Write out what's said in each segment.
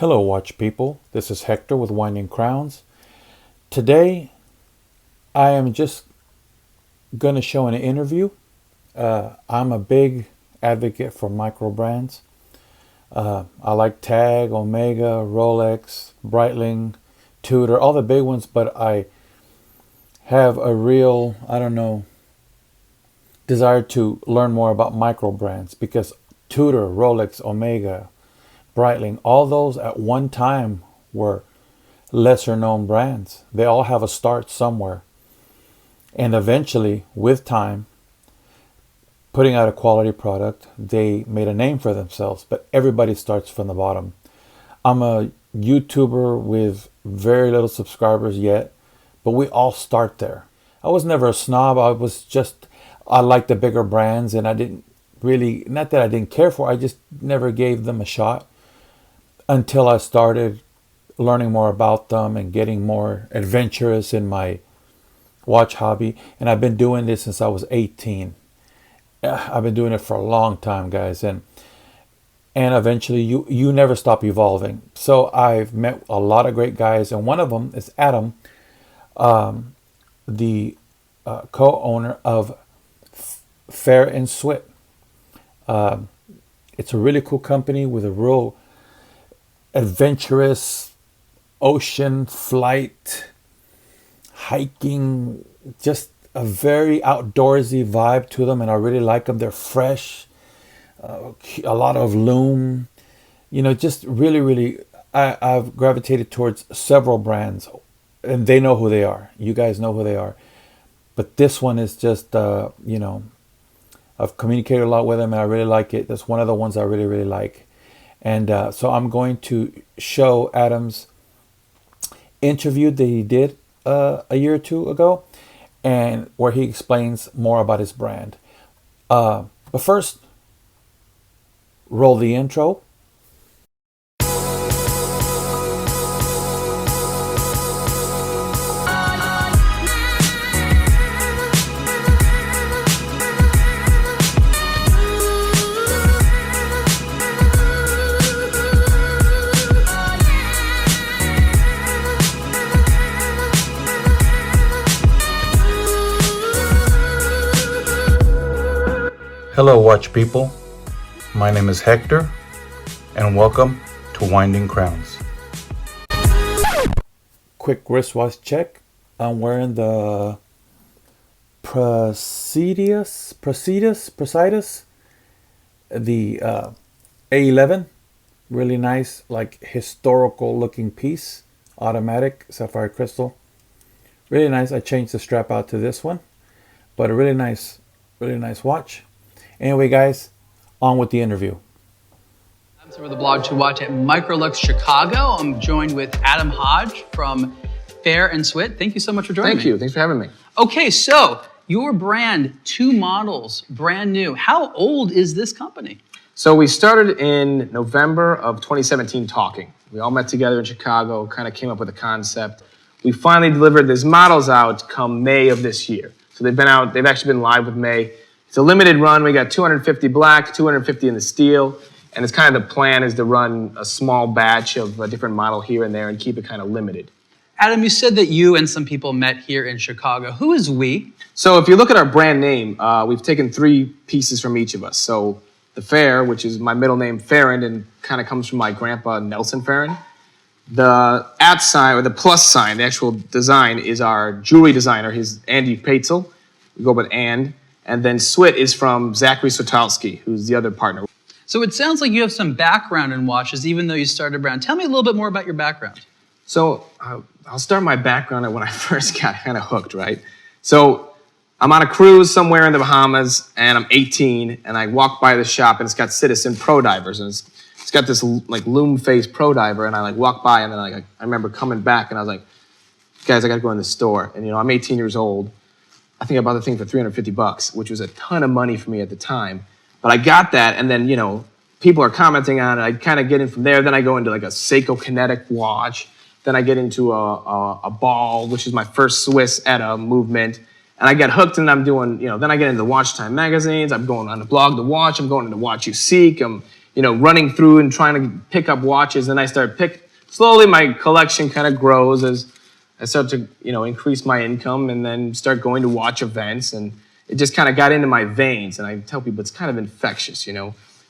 Hello, watch people. This is Hector with Winding Crowns. Today, I am just going to show an interview. I'm a big advocate for micro brands. I like Tag, Omega, Rolex, Breitling, Tudor, all the big ones, but I have a real, desire to learn more about micro brands because Tudor, Rolex, Omega, Breitling, all those at one time were lesser known brands. They all have a start somewhere. And eventually, with time, putting out a quality product, they made a name for themselves. But everybody starts from the bottom. I'm a YouTuber with very little subscribers yet, but we all start there. I was never a snob. I liked the bigger brands, and I didn't really, not that I didn't care for, I just never gave them a shot until I started learning more about them and getting more adventurous in my watch hobby. And I've been doing this since I was 18. I've been doing it for a long time, guys. And eventually you never stop evolving. So I've met a lot of great guys. And one of them is Adam, the co-owner of Farr and Swit. It's a really cool company with a real adventurous ocean flight, hiking, just a very outdoorsy vibe to them, and I really like them. They're fresh, a lot of lume, just really, I've gravitated towards several brands, and they know who they are. You guys know who they are. But this one is just, I've communicated a lot with them, and I really like it. That's one of the ones I really like. And so I'm going to show Adam's interview that he did a year or two ago, and where he explains more about his brand. But first, roll the intro. Hello, watch people. My name is Hector, and welcome to Winding Crowns. Quick wristwatch check. I'm wearing the Praesidius, the A11. Really nice, like historical looking piece. Automatic sapphire crystal. Really nice. I changed the strap out to this one, but a really nice watch. Anyway, guys, on with the interview. I'm for the blog to watch at Microlux Chicago. I'm joined with Adam Hodge from Farr and Swit. Thank you so much for joining me. Thank you. Thanks for having me. Okay, so your brand, 2 models, brand new. How old is this company? So we started in November of 2017 talking. We all met together in Chicago, kind of came up with a concept. We finally delivered these models out come May of this year. So they've actually been live with May. It's a limited run. We got 250 black, 250 in the steel, and it's kind of the plan is to run a small batch of a different model here and there and keep it kind of limited. Adam, you said that you and some people met here in Chicago. Who is we? So if you look at our brand name, we've taken 3 pieces from each of us. So the Farr, which is my middle name, Farron, and kind of comes from my grandpa, Nelson Farron. The @ sign, or the plus sign, the actual design, is our jewelry designer, his Andy Paetzel. We go with And then Swit is from Zachary Sotalski, who's the other partner. So it sounds like you have some background in watches, even though you started a brand. Tell me a little bit more about your background. So I'll start my background at when I first got kind of hooked, right? So I'm on a cruise somewhere in the Bahamas, and I'm 18, and I walk by the shop, and it's got Citizen Pro Divers, and it's got this like loom face Pro Diver, and I walk by, and then I remember coming back, and I was like, guys, I got to go in the store. And I'm 18 years old. I think I bought the thing for $350, which was a ton of money for me at the time. But I got that, and then, people are commenting on it. I kind of get in from there. Then I go into like a Seiko Kinetic watch. Then I get into a ball, which is my first Swiss ETA movement. And I get hooked, and I'm doing, then I get into Watch Time magazines. I'm going on the blog, The Watch. I'm going into Watch You Seek. I'm, running through and trying to pick up watches. Then I started slowly my collection kind of grows as I start to, increase my income and then start going to watch events. And it just kind of got into my veins. And I tell people it's kind of infectious,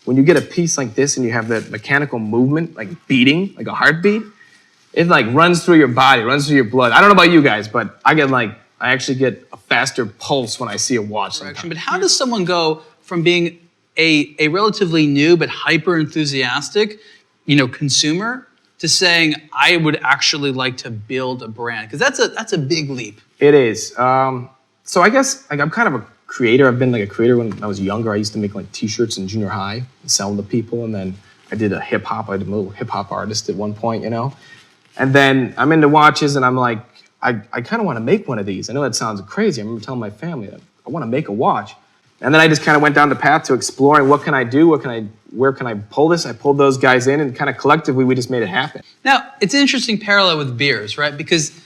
When you get a piece like this and you have that mechanical movement, like beating, like a heartbeat, it like runs through your body, runs through your blood. I don't know about you guys, but I actually get a faster pulse when I see a watch sometimes. But how does someone go from being a relatively new but hyper enthusiastic, consumer to saying I would actually like to build a brand? Because that's a big leap. It is. So I guess I'm kind of a creator. I've been like a creator when I was younger. I used to make like T-shirts in junior high and sell them to people, and then I did a little hip hop artist at one point, And then I'm into watches, and I'm like, I kind of want to make one of these. I know that sounds crazy. I remember telling my family that I want to make a watch. And then I just kind of went down the path to exploring what can I do, where can I pull this? I pulled those guys in, and kind of collectively we just made it happen. Now, it's an interesting parallel with beers, right? Because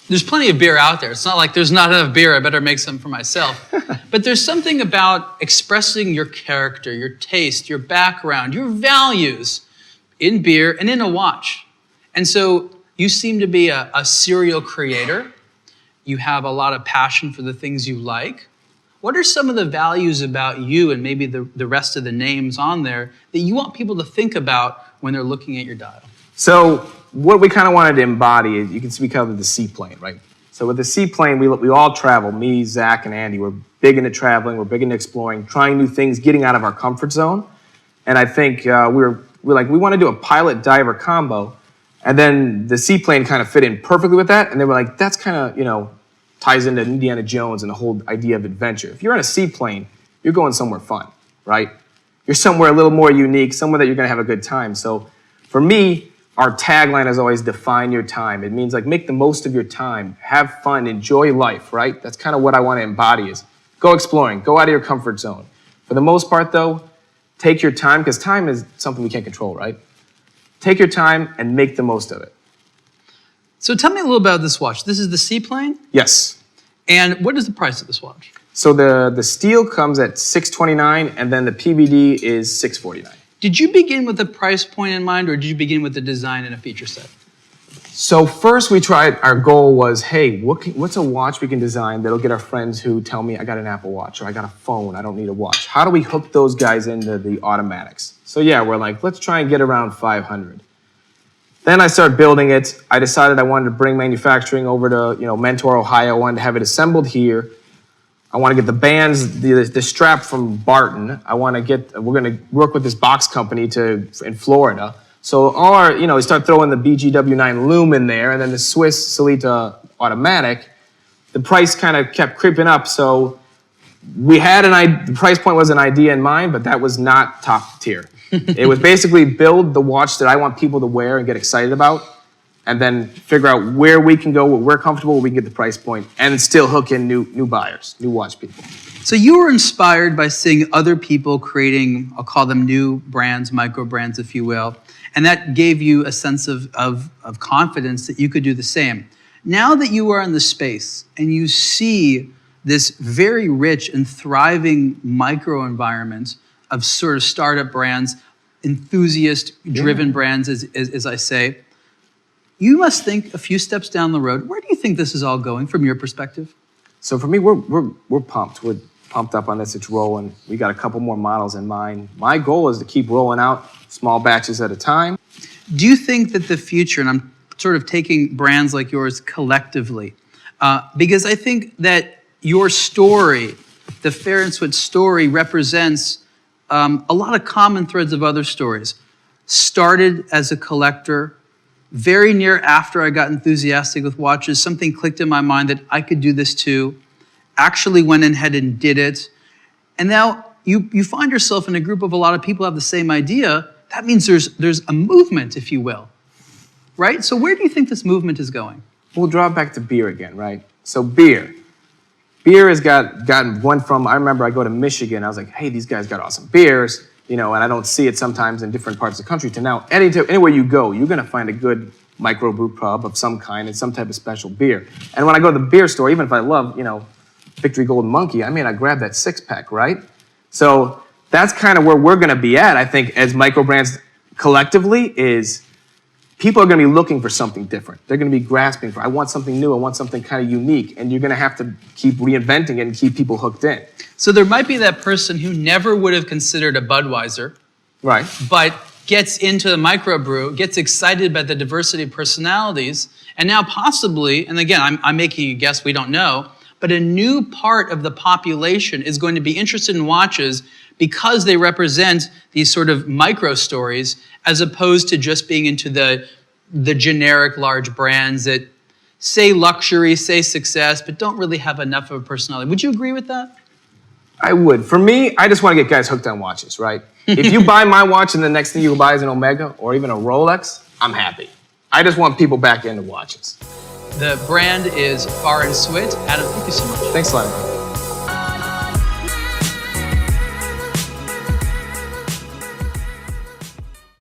there's plenty of beer out there. It's not like there's not enough beer, I better make some for myself. But there's something about expressing your character, your taste, your background, your values in beer and in a watch. And so you seem to be a serial creator. You have a lot of passion for the things you like. What are some of the values about you and maybe the rest of the names on there that you want people to think about when they're looking at your dial? So what we kind of wanted to embody is, you can see we call it the seaplane, right? So with the seaplane, we all travel. Me, Zach, and Andy, we're big into traveling. We're big into exploring, trying new things, getting out of our comfort zone. And I think we want to do a pilot-diver combo. And then the seaplane kind of fit in perfectly with that. And they were like, that's kind of, ties into Indiana Jones and the whole idea of adventure. If you're on a seaplane, you're going somewhere fun, right? You're somewhere a little more unique, somewhere that you're going to have a good time. So for me, our tagline is always define your time. It means like make the most of your time, have fun, enjoy life, right? That's kind of what I want to embody is go exploring, go out of your comfort zone. For the most part though, take your time, because time is something we can't control, right? Take your time and make the most of it. So tell me a little about this watch. This is the seaplane? Yes. And what is the price of this watch? So the steel comes at $629, and then the PVD is $649. Did you begin with a price point in mind, or did you begin with the design and a feature set? So first our goal was, hey, what's a watch we can design that'll get our friends who tell me I got an Apple Watch or I got a phone, I don't need a watch. How do we hook those guys into the automatics? So yeah, we're like, let's try and get around 500. Then I started building it. I decided I wanted to bring manufacturing over to Mentor, Ohio. I wanted to have it assembled here. I want to get the bands, the strap from Barton. We're going to work with this box company in Florida. So all our, we start throwing the BGW9 Loom in there, and then the Swiss Solita automatic. The price kind of kept creeping up. So we had the price point was an idea in mind, but that was not top tier. It was basically build the watch that I want people to wear and get excited about, and then figure out where we can go, where we're comfortable, where we can get the price point, and still hook in new buyers, new watch people. So you were inspired by seeing other people creating, I'll call them new brands, micro brands, if you will, and that gave you a sense of confidence that you could do the same. Now that you are in the space and you see this very rich and thriving micro environment of sort of startup brands, enthusiast-driven brands, as I say, you must think a few steps down the road. Where do you think this is all going from your perspective? So for me, we're pumped. We're pumped up on this. It's rolling. We got a couple more models in mind. My goal is to keep rolling out small batches at a time. Do you think that the future, and I'm sort of taking brands like yours collectively, because I think that your story, the Farr and Swit story, represents a lot of common threads of other stories. Started as a collector, very near after I got enthusiastic with watches, something clicked in my mind that I could do this too, actually went ahead and did it. And now you find yourself in a group of a lot of people who have the same idea. That means there's a movement, if you will, right? So where do you think this movement is going? We'll draw it back to beer again, right? So beer has gotten one from, I remember I go to Michigan, I was like, hey, these guys got awesome beers, and I don't see it sometimes in different parts of the country, to now, anywhere you go, you're gonna find a good microbrew pub of some kind and some type of special beer. And when I go to the beer store, even if I love, Victory Golden Monkey, I may not grab that 6-pack, right? So that's kind of where we're going to be at, I think, as micro brands collectively, is people are going to be looking for something different. They're going to be grasping for, I want something new, I want something kind of unique, and you're going to have to keep reinventing it and keep people hooked in. So there might be that person who never would have considered a Budweiser, Right. but gets into the microbrew, gets excited by the diversity of personalities, and now possibly, and again, I'm making a guess, we don't know, but a new part of the population is going to be interested in watches because they represent these sort of micro stories, as opposed to just being into the generic large brands that say luxury, say success, but don't really have enough of a personality. Would you agree with that? I would. For me, I just want to get guys hooked on watches, right? If you buy my watch and the next thing you buy is an Omega or even a Rolex, I'm happy. I just want people back into watches. The brand is Farr and Swit. Adam, thank you so much. Thanks a lot.